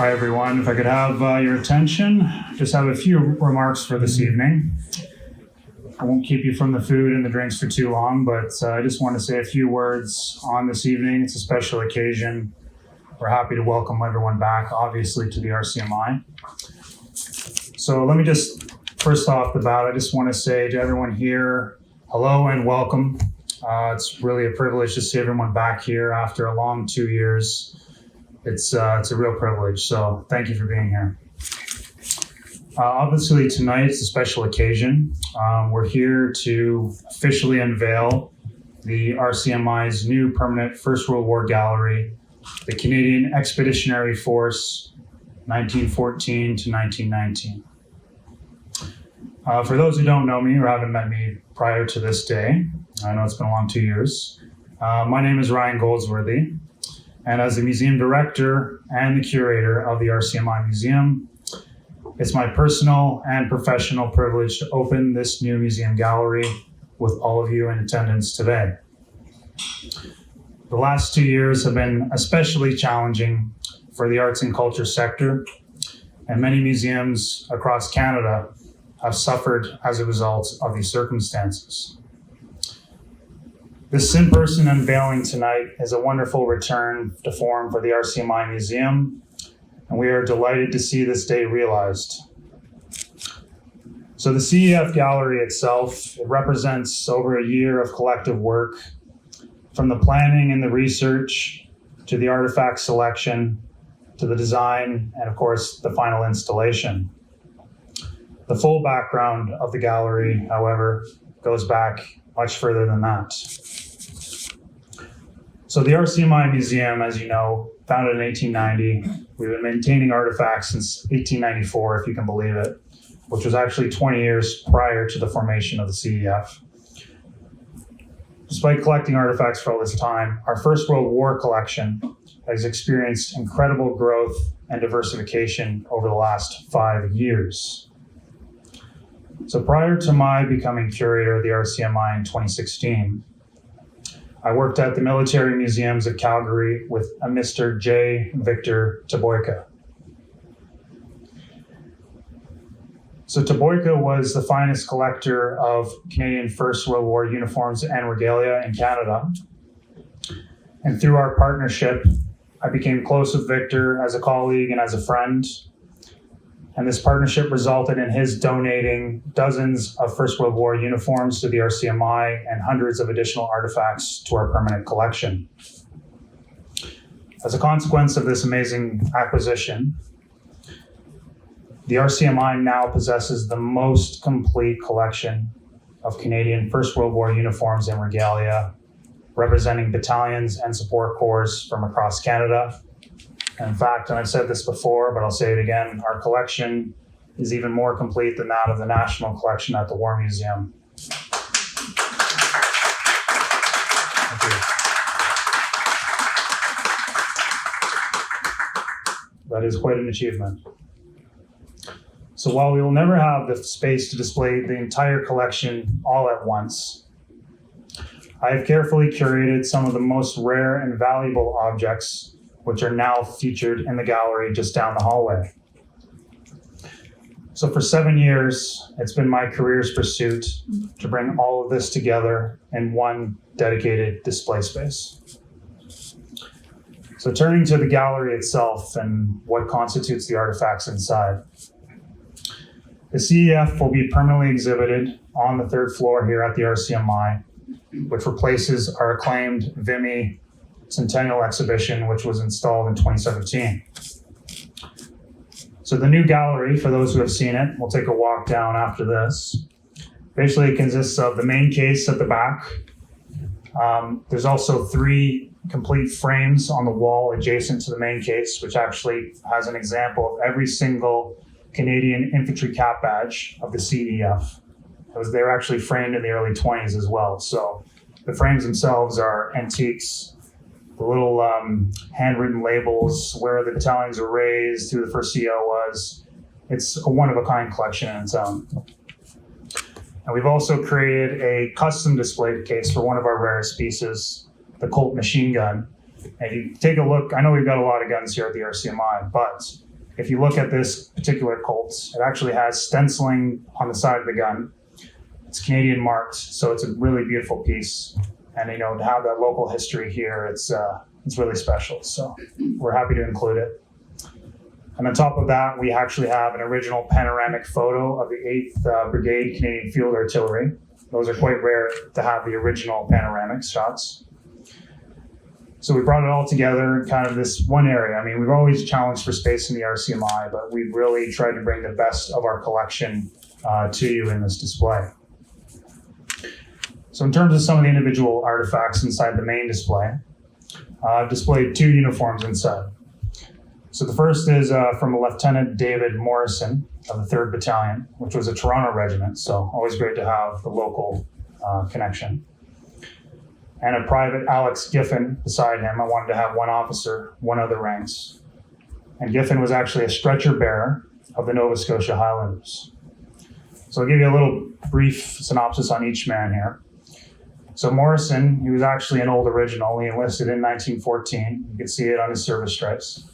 Hi everyone, if I could have your attention, just have a few remarks for this evening. I won't keep you from the food and the drinks for too long, but I just want to say a few words on this evening. It's a special occasion. We're happy to welcome everyone back, obviously, to the RCMI. So let me just, first off the bat, I just want to say to everyone here, hello and welcome. It's really a privilege to see everyone back here after a long 2 years. It's a real privilege, so thank you for being here. Obviously tonight it's a special occasion. We're here to officially unveil the RCMI's new permanent First World War gallery, the Canadian Expeditionary Force, 1914 to 1919. For those who don't know me or haven't met me prior to this day, I know it's been a long 2 years, my name is Ryan Goldsworthy, and as the museum director and the curator of the RCMI Museum, it's my personal and professional privilege to open this new museum gallery with all of you in attendance today. The last 2 years have been especially challenging for the arts and culture sector, and many museums across Canada have suffered as a result of these circumstances. This in-person unveiling tonight is a wonderful return to form for the RCMI Museum, and we are delighted to see this day realized. So the CEF gallery itself, it represents over a year of collective work, from the planning and the research, to the artifact selection, to the design, and of course, the final installation. The full background of the gallery, however, goes back much further than that. So the RCMI Museum, as you know, founded in 1890. We've been maintaining artifacts since 1894, if you can believe it, which was actually 20 years prior to the formation of the CEF. Despite collecting artifacts for all this time, our First World War collection has experienced incredible growth and diversification over the last 5 years. So prior to my becoming curator of the RCMI in 2016, I worked at the Military Museums of Calgary with a Mr. J. Victor Taboyka. So Taboyka was the finest collector of Canadian First World War uniforms and regalia in Canada. And through our partnership, I became close with Victor as a colleague and as a friend. And this partnership resulted in his donating dozens of First World War uniforms to the RCMI and hundreds of additional artifacts to our permanent collection. As a consequence of this amazing acquisition, the RCMI now possesses the most complete collection of Canadian First World War uniforms and regalia, representing battalions and support corps from across Canada. And in fact, and I've said this before, but I'll say it again, our collection is even more complete than that of the National Collection at the War Museum. Thank you. That is quite an achievement. So while we will never have the space to display the entire collection all at once, I have carefully curated some of the most rare and valuable objects which are now featured in the gallery just down the hallway. So for 7 years, it's been my career's pursuit to bring all of this together in one dedicated display space. So turning to the gallery itself and what constitutes the artifacts inside. The CEF will be permanently exhibited on the third floor here at the RCMI, which replaces our acclaimed Vimy Centennial exhibition, which was installed in 2017. So the new gallery, for those who have seen it, we'll take a walk down after this. Basically, it consists of the main case at the back. There's also 3 complete frames on the wall adjacent to the main case, which actually has an example of every single Canadian infantry cap badge of the CEF. They were actually framed in the early 20s as well. So the frames themselves are antiques. The little handwritten labels where the battalions were raised, who the first CO was. It's a one-of-a-kind collection in its own. And we've also created a custom display case for one of our rarest pieces, the Colt Machine Gun. And you take a look, I know we've got a lot of guns here at the RCMI, but if you look at this particular Colt, it actually has stenciling on the side of the gun. It's Canadian marked, so it's a really beautiful piece. And to have that local history here, it's really special. So we're happy to include it. And on top of that, we actually have an original panoramic photo of the 8th Brigade Canadian Field Artillery. Those are quite rare to have the original panoramic shots. So we brought it all together in kind of this one area. I mean, we've always challenged for space in the RCMI, but we've really tried to bring the best of our collection to you in this display. So in terms of some of the individual artifacts inside the main display, I've displayed 2 uniforms inside. So the first is from Lieutenant David Morrison of the 3rd Battalion, which was a Toronto regiment, so always great to have the local connection. And a Private Alex Giffin beside him. I wanted to have one officer, one other ranks. And Giffin was actually a stretcher bearer of the Nova Scotia Highlanders. So I'll give you a little brief synopsis on each man here. So Morrison, he was actually an old original. He enlisted in 1914. You can see it on his service stripes.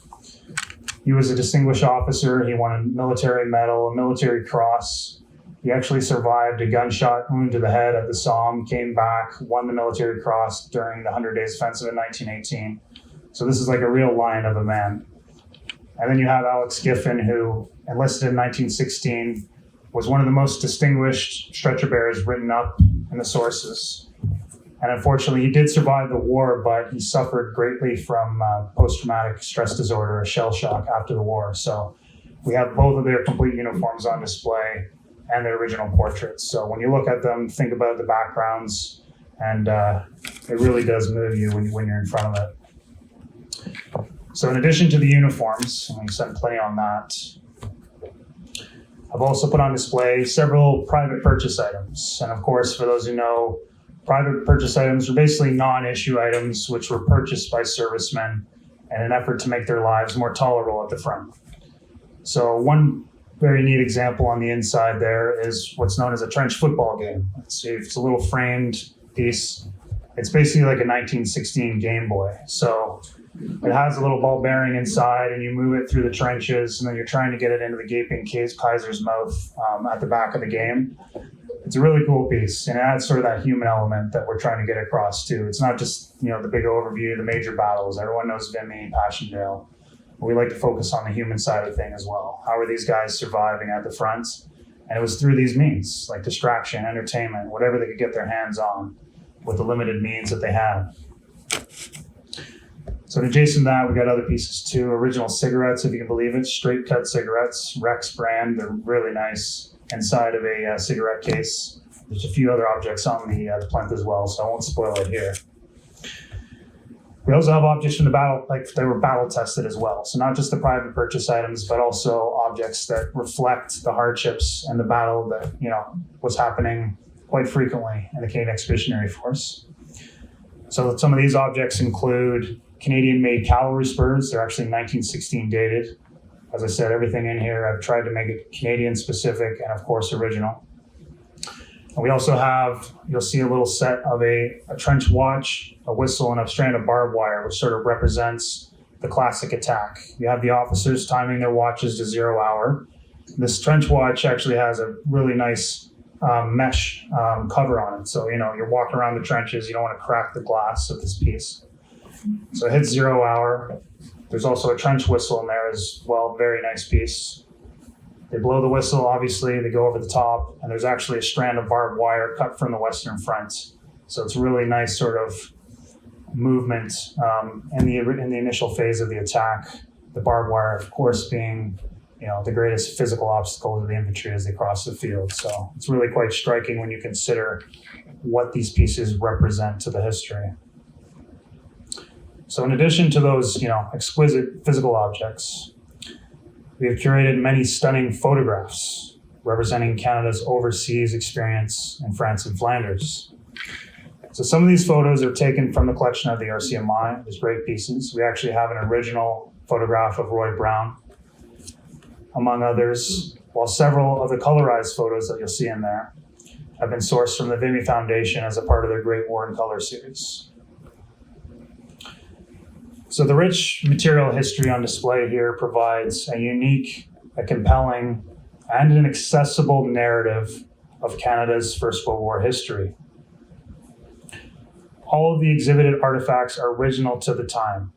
He was a distinguished officer. He won a military medal, a military cross. He actually survived a gunshot wound to the head at the Somme, came back, won the military cross during the 100 Days Offensive in 1918. So this is like a real lion of a man. And then you have Alex Giffin, who enlisted in 1916, was one of the most distinguished stretcher bearers written up in the sources. And unfortunately, he did survive the war, but he suffered greatly from post-traumatic stress disorder, shell shock after the war. So we have both of their complete uniforms on display and their original portraits. So when you look at them, think about the backgrounds, and it really does move you when you're in front of it. So in addition to the uniforms, and we spent plenty on that, I've also put on display several private purchase items. And of course, for those who know, private purchase items are basically non-issue items which were purchased by servicemen in an effort to make their lives more tolerable at the front. So one very neat example on the inside there is what's known as a trench football game. It's a little framed piece. It's basically like a 1916 Game Boy. So it has a little ball bearing inside, and you move it through the trenches, and then you're trying to get it into the gaping Kaiser's mouth at the back of the game. It's a really cool piece, and it adds sort of that human element that we're trying to get across too. It's not just the big overview, the major battles. Everyone knows Vimy, Passchendaele. We like to focus on the human side of the thing as well. How are these guys surviving at the front? And it was through these means, like distraction, entertainment, whatever they could get their hands on with the limited means that they had. So adjacent to that, we got other pieces too. Original cigarettes, if you can believe it, straight cut cigarettes, Rex brand. They're really nice inside of a cigarette case. There's a few other objects on the plinth as well, so I won't spoil it here. We also have objects from the battle, like they were battle tested as well. So not just the private purchase items, but also objects that reflect the hardships and the battle that was happening quite frequently in the Canadian Expeditionary Force. So some of these objects include Canadian-made cavalry spurs. They're actually 1916 dated. As I said, everything in here, I've tried to make it Canadian-specific and, of course, original. And we also have, you'll see a little set of a trench watch, a whistle, and a strand of barbed wire, which sort of represents the classic attack. You have the officers timing their watches to 0 hour. This trench watch actually has a really nice mesh cover on it. So, you're walking around the trenches, you don't want to crack the glass of this piece. So it hits 0 hour. There's also a trench whistle in there as well, very nice piece. They blow the whistle, obviously, they go over the top, and there's actually a strand of barbed wire cut from the western front. So it's a really nice sort of movement in the initial phase of the attack. The barbed wire, of course, being the greatest physical obstacle to the infantry as they cross the field. So it's really quite striking when you consider what these pieces represent to the history. So in addition to those, exquisite physical objects, we have curated many stunning photographs representing Canada's overseas experience in France and Flanders. So some of these photos are taken from the collection of the RCMI. There's great pieces. We actually have an original photograph of Roy Brown, among others, while several of the colorized photos that you'll see in there have been sourced from the Vimy Foundation as a part of their Great War in Color series. So the rich material history on display here provides a unique, a compelling, and an accessible narrative of Canada's First World War history. All of the exhibited artifacts are original to the time.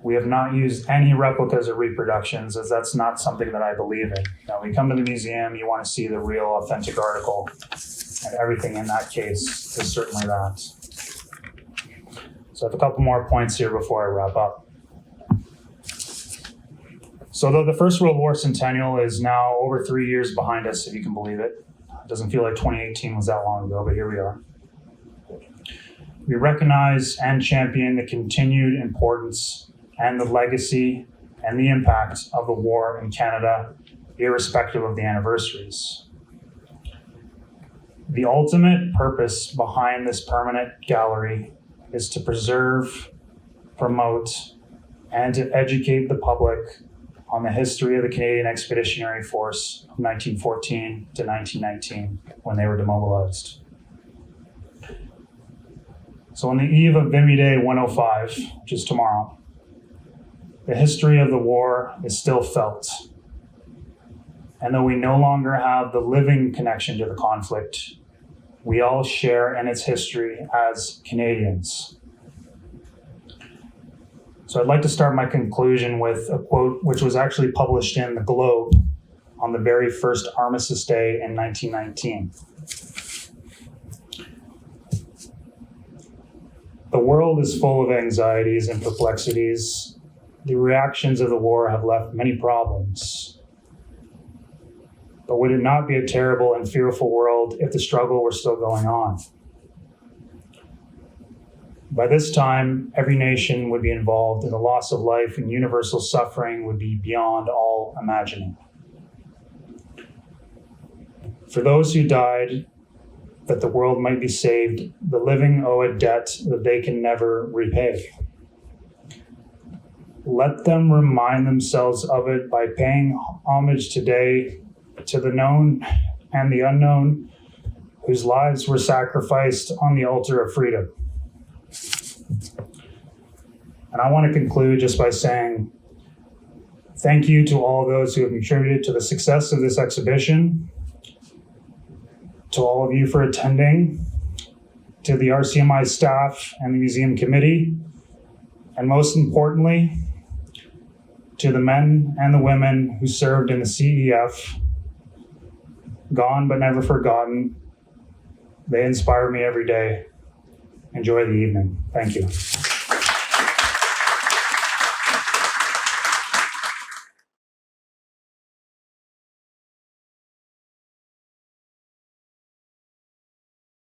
We have not used any replicas or reproductions, as that's not something that I believe in. Now, when you come to the museum, you want to see the real, authentic article, and everything in that case is certainly that. So I have a couple more points here before I wrap up. So though the First World War centennial is now over 3 years behind us, if you can believe it, it doesn't feel like 2018 was that long ago, but here we are. We recognize and champion the continued importance and the legacy and the impact of the war in Canada, irrespective of the anniversaries. The ultimate purpose behind this permanent gallery is to preserve, promote, and to educate the public on the history of the Canadian Expeditionary Force of 1914 to 1919, when they were demobilized. So on the eve of Vimy Day 105, which is tomorrow, the history of the war is still felt. And though we no longer have the living connection to the conflict, we all share in its history as Canadians. So I'd like to start my conclusion with a quote which was actually published in the Globe on the very first Armistice Day in 1919. The world is full of anxieties and perplexities. The reactions of the war have left many problems. But would it not be a terrible and fearful world if the struggle were still going on? By this time, every nation would be involved, and the loss of life and universal suffering would be beyond all imagining. For those who died, that the world might be saved, the living owe a debt that they can never repay. Let them remind themselves of it by paying homage today to the known and the unknown, whose lives were sacrificed on the altar of freedom. And I want to conclude just by saying thank you to all those who have contributed to the success of this exhibition, to all of you for attending, to the RCMI staff and the museum committee, and most importantly, to the men and the women who served in the CEF, gone but never forgotten. They inspire me every day. Enjoy the evening. Thank you.